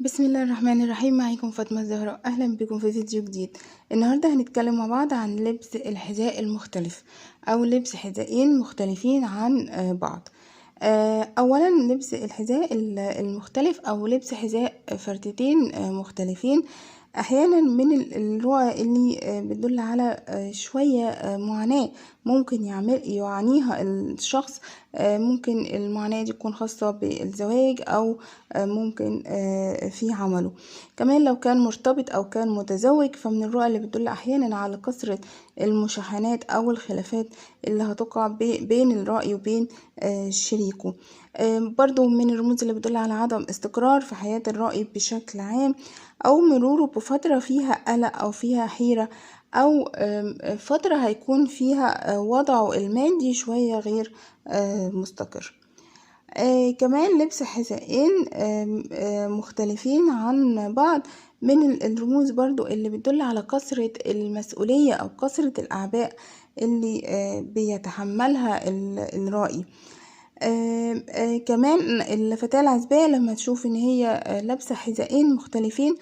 بسم الله الرحمن الرحيم. معاكم فاطمة الزهراء، أهلا بكم في فيديو جديد. النهاردة هنتكلم مع بعض عن لبس الحذاء المختلف أو لبس حذائين مختلفين عن بعض. أولا لبس الحذاء المختلف أو لبس حذاء فردتين مختلفين أحيانا من الرؤى اللي بتدل على شوية معاناة ممكن يعانيها الشخص. ممكن المعاناة دي تكون خاصة بالزواج أو ممكن في عمله. كمان لو كان مرتبط أو كان متزوج، فمن الرؤى اللي بتدل أحيانا على كثرة المشاحنات أو الخلافات اللي هتقع بين الرأي وبين شريكه. برضو من الرموز اللي بتدل على عدم استقرار في حياة الرأي بشكل عام، أو مروره بفترة فيها قلق أو فيها حيرة، أو فترة هيكون فيها وضعه المادي شوية غير مستقر. كمان لبس حذائين مختلفين عن بعض من الرموز برضو اللي بتدل على كثرة المسؤولية أو كثرة الأعباء اللي بيتحملها الرائي. كمان الفتاة العزباء لما تشوف ان هي لابسة حذائين مختلفين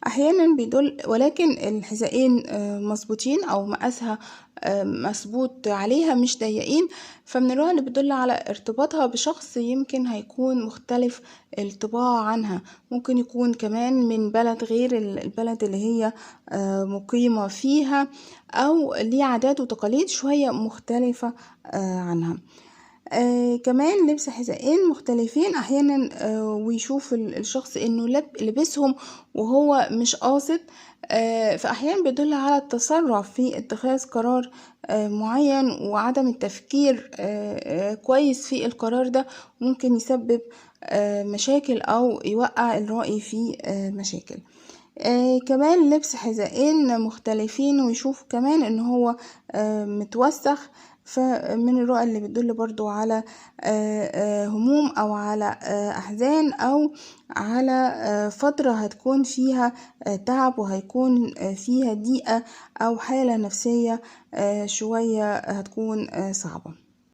احيانا بيدل، ولكن الحذائين مظبوطين او مقاسها مظبوط عليها مش ضيقين، فمن الرؤى اللي بتدل على ارتباطها بشخص يمكن هيكون مختلف الطباع عنها. ممكن يكون كمان من بلد غير البلد اللي هي مقيمة فيها، او ليه عادات وتقاليد شوية مختلفة عنها. كمان لبس حذائين مختلفين احيانا ويشوف الشخص انه لبسهم وهو مش قاصد. فاحيانا بيدل على التسرع في اتخاذ قرار معين وعدم التفكير كويس في القرار ده، ممكن يسبب مشاكل او يوقع الرأي في مشاكل. كمان لبس حذائين مختلفين ويشوف كمان ان هو متوسخ، فمن الرؤى اللي بتدل برضو على هموم او على احزان او على فترة هتكون فيها تعب وهيكون فيها ضيقة او حالة نفسية شوية هتكون صعبة.